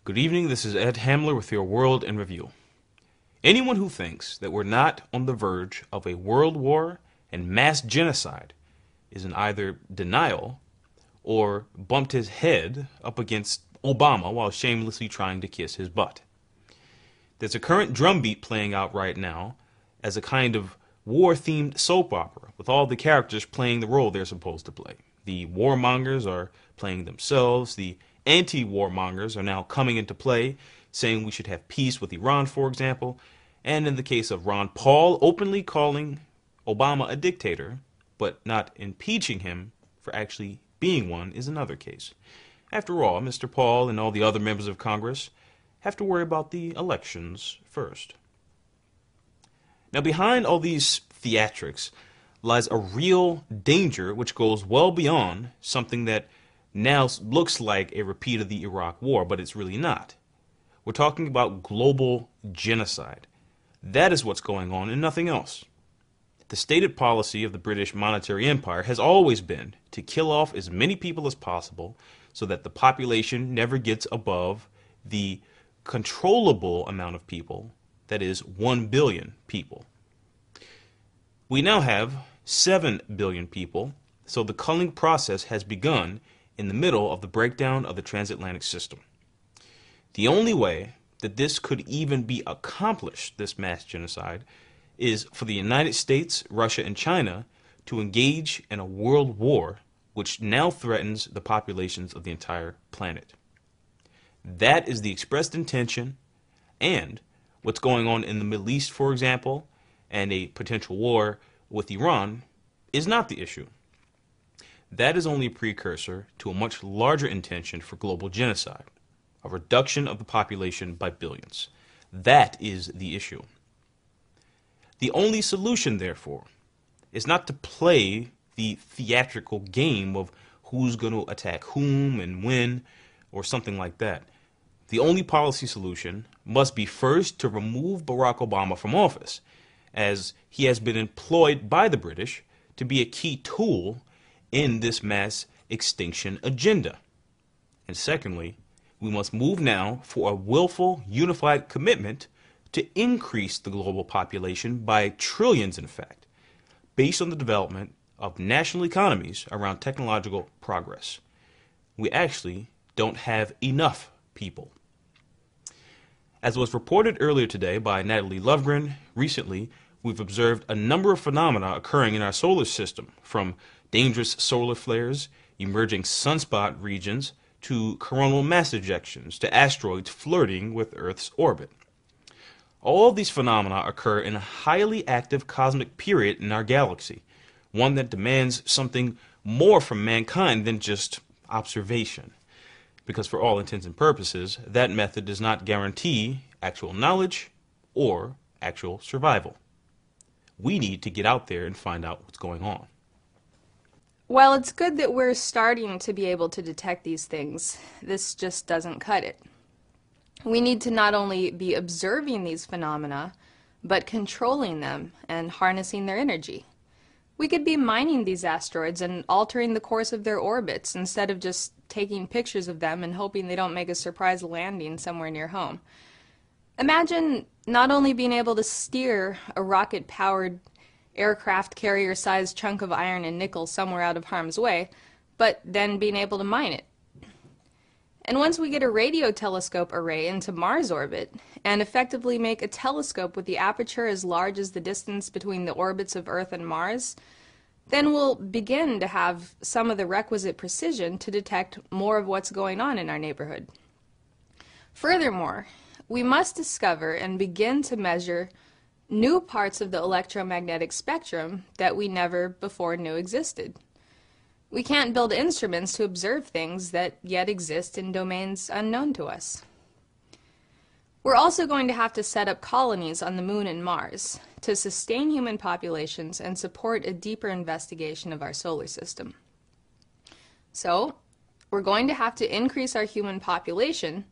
Good evening, this is Ed Hamler with your World in Review. Anyone who thinks that we're not on the verge of a world war and mass genocide is in either denial or bumped his head up against Obama while shamelessly trying to kiss his butt. There's a current drumbeat playing out right now as a kind of war-themed soap opera with all the characters playing the role they're supposed to play. The warmongers are playing themselves, the anti-warmongers are now coming into play, saying we should have peace with Iran, for example, and in the case of Ron Paul, openly calling Obama a dictator, but not impeaching him for actually being one is another case. After all, Mr. Paul and all the other members of Congress have to worry about the elections first. Now, behind all these theatrics lies a real danger which goes well beyond something that now looks like a repeat of the Iraq War, but it's really not. We're talking about global genocide. That is what's going on and nothing else. The stated policy of the British monetary empire has always been to kill off as many people as possible so that the population never gets above the controllable amount of people, that is 1 billion people. We now have 7 billion people, so the culling process has begun in the middle of the breakdown of the transatlantic system. The only way that this could even be accomplished, this mass genocide, is for the United States, Russia, and China to engage in a world war which now threatens the populations of the entire planet. That is the expressed intention, and what's going on in the Middle East, for example, and a potential war with Iran is not the issue. That is only a precursor to a much larger intention for global genocide, a reduction of the population by billions. That is the issue. The only solution, therefore, is not to play the theatrical game of who's going to attack whom and when, or something like that. The only policy solution must be first to remove Barack Obama from office, as he has been employed by the British to be a key tool in this mass extinction agenda. And secondly, we must move now for a willful, unified commitment to increase the global population by trillions, in fact, based on the development of national economies around technological progress. We actually don't have enough people. As was reported earlier today by Natalie Lovegren, recently we've observed a number of phenomena occurring in our solar system, from dangerous solar flares, emerging sunspot regions, to coronal mass ejections, to asteroids flirting with Earth's orbit. All of these phenomena occur in a highly active cosmic period in our galaxy, one that demands something more from mankind than just observation. Because for all intents and purposes, that method does not guarantee actual knowledge or actual survival. We need to get out there and find out what's going on. While it's good that we're starting to be able to detect these things, this just doesn't cut it. We need to not only be observing these phenomena, but controlling them and harnessing their energy. We could be mining these asteroids and altering the course of their orbits instead of just taking pictures of them and hoping they don't make a surprise landing somewhere near home. Imagine not only being able to steer a rocket-powered aircraft carrier-sized chunk of iron and nickel somewhere out of harm's way, but then being able to mine it. And once we get a radio telescope array into Mars orbit and effectively make a telescope with the aperture as large as the distance between the orbits of Earth and Mars, then we'll begin to have some of the requisite precision to detect more of what's going on in our neighborhood. Furthermore, we must discover and begin to measure new parts of the electromagnetic spectrum that we never before knew existed. We can't build instruments to observe things that yet exist in domains unknown to us. We're also going to have to set up colonies on the Moon and Mars to sustain human populations and support a deeper investigation of our solar system. So, we're going to have to increase our human population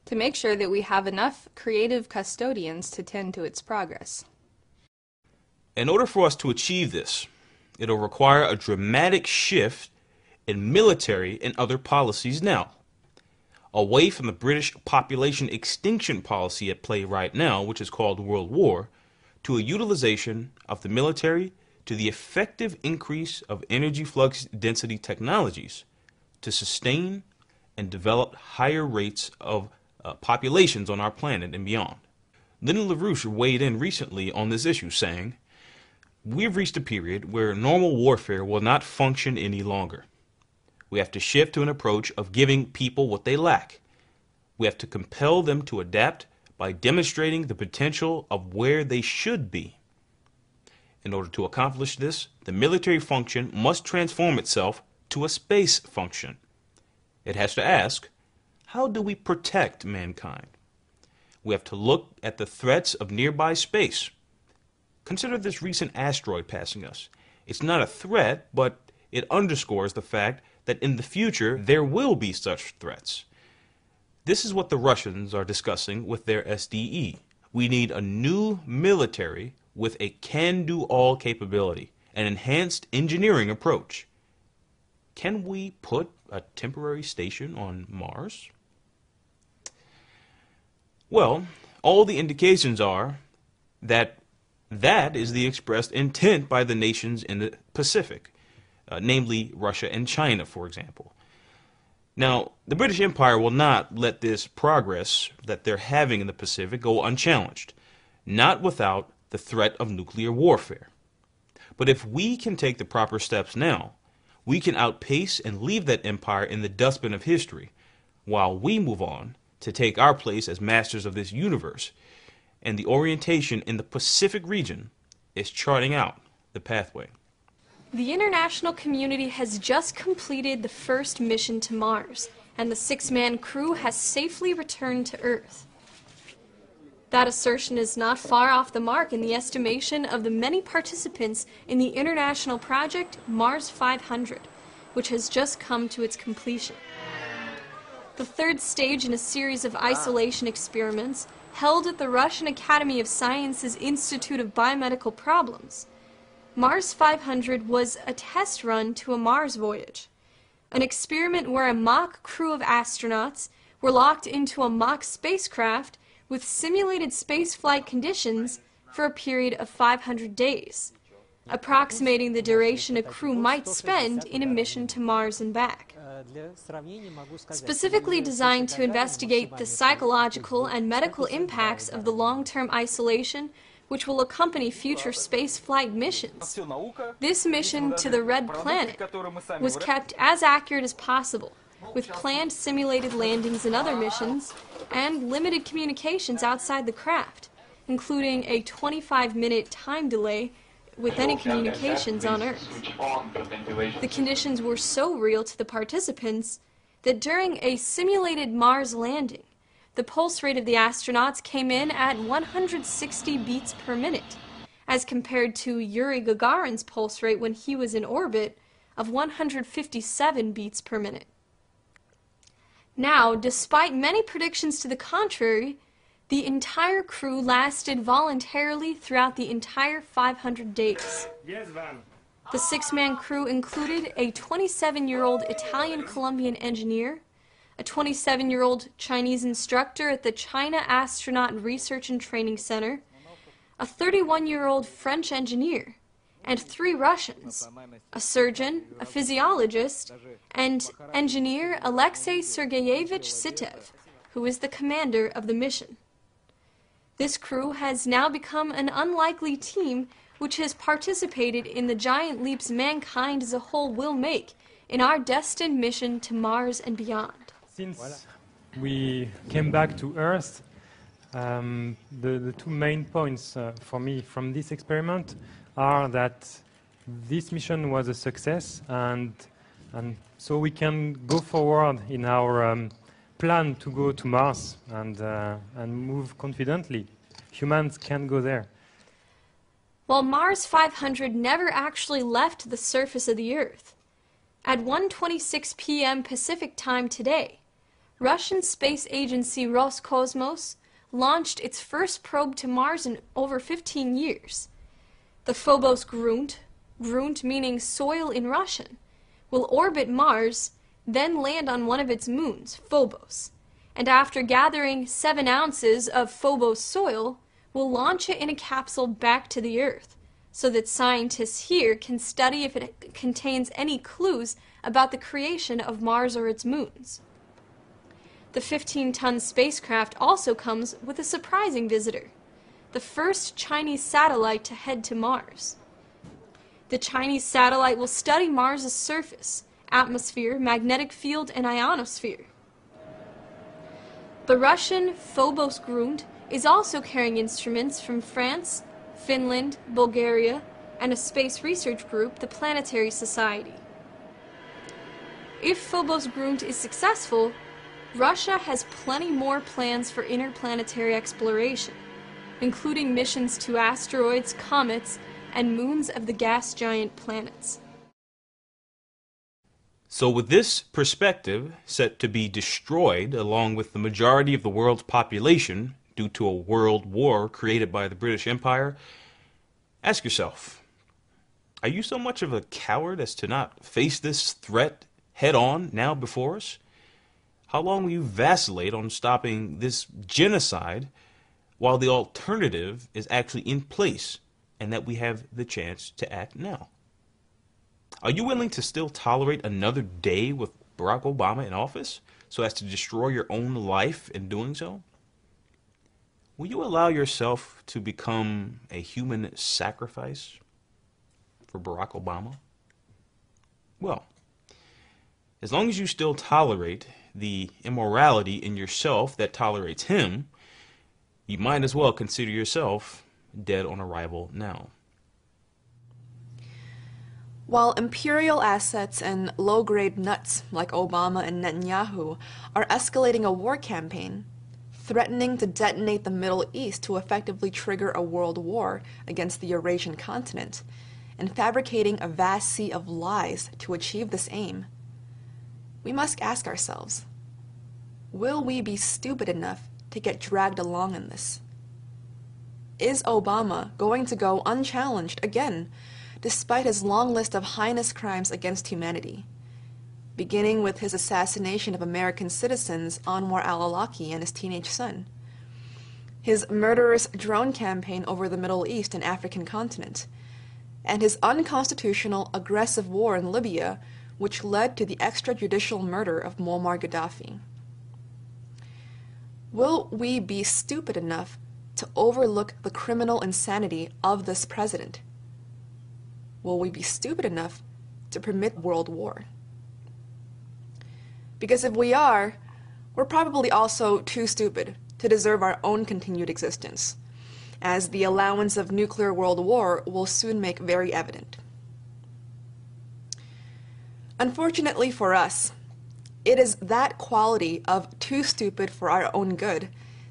to make sure that we have enough creative custodians to tend to its progress. In order for us to achieve this, it'll require a dramatic shift in military and other policies now. away from the British population extinction policy at play right now, which is called World War, to a utilization of the military to the effective increase of energy flux density technologies to sustain and develop higher rates of populations on our planet and beyond. Lyndon Larouche weighed in recently on this issue, saying, "We've reached a period where normal warfare will not function any longer. We have to shift to an approach of giving people what they lack. We have to compel them to adapt by demonstrating the potential of where they should be. In order to accomplish this, the military function must transform itself to a space function. It has to ask, how do we protect mankind? We have to look at the threats of nearby space. Consider this recent asteroid passing us. It's not a threat, but it underscores the fact that in the future there will be such threats. This is what the Russians are discussing with their SDE. We need a new military with a can-do-all capability, an enhanced engineering approach. Can we put a temporary station on Mars?" Well, all the indications are that that is the expressed intent by the nations in the Pacific, namely Russia and China, for example. Now, the British Empire will not let this progress that they're having in the Pacific go unchallenged, not without the threat of nuclear warfare. But if we can take the proper steps now, we can outpace and leave that empire in the dustbin of history, while we move on to take our place as masters of this universe. And the orientation in the Pacific region is charting out the pathway. The international community has just completed the first mission to Mars, and the 6-man crew has safely returned to Earth. That assertion is not far off the mark in the estimation of the many participants in the international project Mars 500, which has just come to its completion. The third stage in a series of isolation experiments held at the Russian Academy of Sciences Institute of Biomedical Problems. Mars 500 was a test run to a Mars voyage, an experiment where a mock crew of astronauts were locked into a mock spacecraft with simulated spaceflight conditions for a period of 500 days, approximating the duration a crew might spend in a mission to Mars and back. Specifically designed to investigate the psychological and medical impacts of the long-term isolation which will accompany future spaceflight missions. This mission to the Red Planet was kept as accurate as possible, with planned simulated landings and other missions, and limited communications outside the craft, including a 25-minute time delay with any communications on Earth. The conditions were so real to the participants that during a simulated Mars landing, the pulse rate of the astronauts came in at 160 beats per minute, as compared to Yuri Gagarin's pulse rate when he was in orbit of 157 beats per minute. Now, despite many predictions to the contrary, the entire crew lasted voluntarily throughout the entire 500 days. The 6-man crew included a 27-year-old Italian-Colombian engineer, a 27-year-old Chinese instructor at the China Astronaut Research and Training Center, a 31-year-old French engineer, and 3 Russians, a surgeon, a physiologist, and engineer Alexei Sergeyevich Sitev, who is the commander of the mission. This crew has now become an unlikely team which has participated in the giant leaps mankind as a whole will make in our destined mission to Mars and beyond. Since we came back to Earth, the 2 main points for me from this experiment are that this mission was a success, and so we can go forward in our plan to go to Mars and move confidently. Humans can go there. While Mars 500 never actually left the surface of the Earth, at 1:26 p.m. Pacific time today, Russian space agency Roscosmos launched its first probe to Mars in over 15 years. The Phobos Grunt meaning soil in Russian, will orbit Mars, then land on one of its moons, Phobos, and after gathering 7 ounces of Phobos soil, will launch it in a capsule back to the Earth, so that scientists here can study if it contains any clues about the creation of Mars or its moons. The 15-ton spacecraft also comes with a surprising visitor, the first Chinese satellite to head to Mars. The Chinese satellite will study Mars' surface, atmosphere, magnetic field, and ionosphere. The Russian Phobos Grund is also carrying instruments from France, Finland, Bulgaria, and a space research group, the Planetary Society. If Phobos Grund is successful, Russia has plenty more plans for interplanetary exploration, including missions to asteroids, comets, and moons of the gas giant planets. So with this perspective set to be destroyed along with the majority of the world's population due to a world war created by the British Empire, ask yourself, are you so much of a coward as to not face this threat head on now before us? How long will you vacillate on stopping this genocide while the alternative is actually in place and that we have the chance to act now? Are you willing to still tolerate another day with Barack Obama in office so as to destroy your own life in doing so? Will you allow yourself to become a human sacrifice for Barack Obama? Well, as long as you still tolerate the immorality in yourself that tolerates him, you might as well consider yourself dead on arrival now. While imperial assets and low-grade nuts like Obama and Netanyahu are escalating a war campaign, threatening to detonate the Middle East to effectively trigger a world war against the Eurasian continent, and fabricating a vast sea of lies to achieve this aim, we must ask ourselves, will we be stupid enough to get dragged along in this? Is Obama going to go unchallenged again, despite his long list of heinous crimes against humanity, beginning with his assassination of American citizens Anwar al-Awlaki and his teenage son, his murderous drone campaign over the Middle East and African continent, and his unconstitutional, aggressive war in Libya, which led to the extrajudicial murder of Muammar Gaddafi? Will we be stupid enough to overlook the criminal insanity of this president? Will we be stupid enough to permit world war? Because if we are, we're probably also too stupid to deserve our own continued existence, as the allowance of nuclear world war will soon make very evident. Unfortunately for us, it is that quality of too stupid for our own good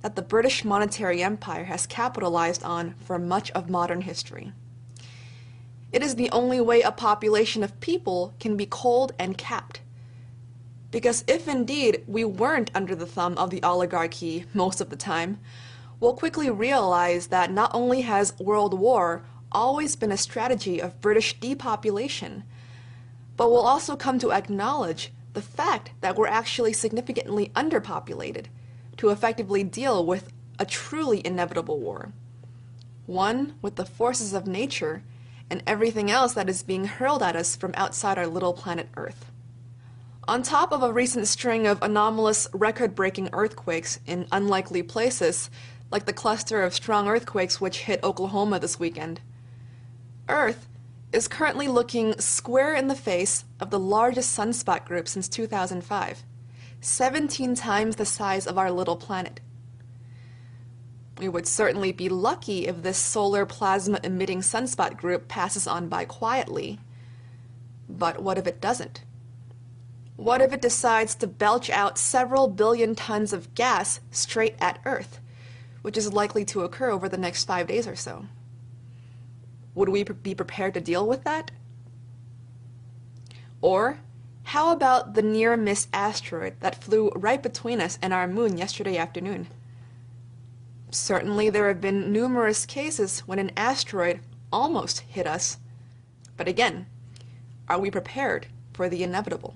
that the British monetary empire has capitalized on for much of modern history. It is the only way a population of people can be culled and capped. Because if indeed we weren't under the thumb of the oligarchy most of the time, we'll quickly realize that not only has world war always been a strategy of British depopulation, but we'll also come to acknowledge the fact that we're actually significantly underpopulated to effectively deal with a truly inevitable war. One with the forces of nature and everything else that is being hurled at us from outside our little planet Earth. On top of a recent string of anomalous, record-breaking earthquakes in unlikely places, like the cluster of strong earthquakes which hit Oklahoma this weekend, Earth is currently looking square in the face of the largest sunspot group since 2005, 17 times the size of our little planet. We would certainly be lucky if this solar plasma-emitting sunspot group passes on by quietly. But what if it doesn't? What if it decides to belch out several billion tons of gas straight at Earth, which is likely to occur over the next 5 days or so? Would we be prepared to deal with that? Or how about the near-miss asteroid that flew right between us and our moon yesterday afternoon? Certainly there have been numerous cases when an asteroid almost hit us. But again, are we prepared for the inevitable?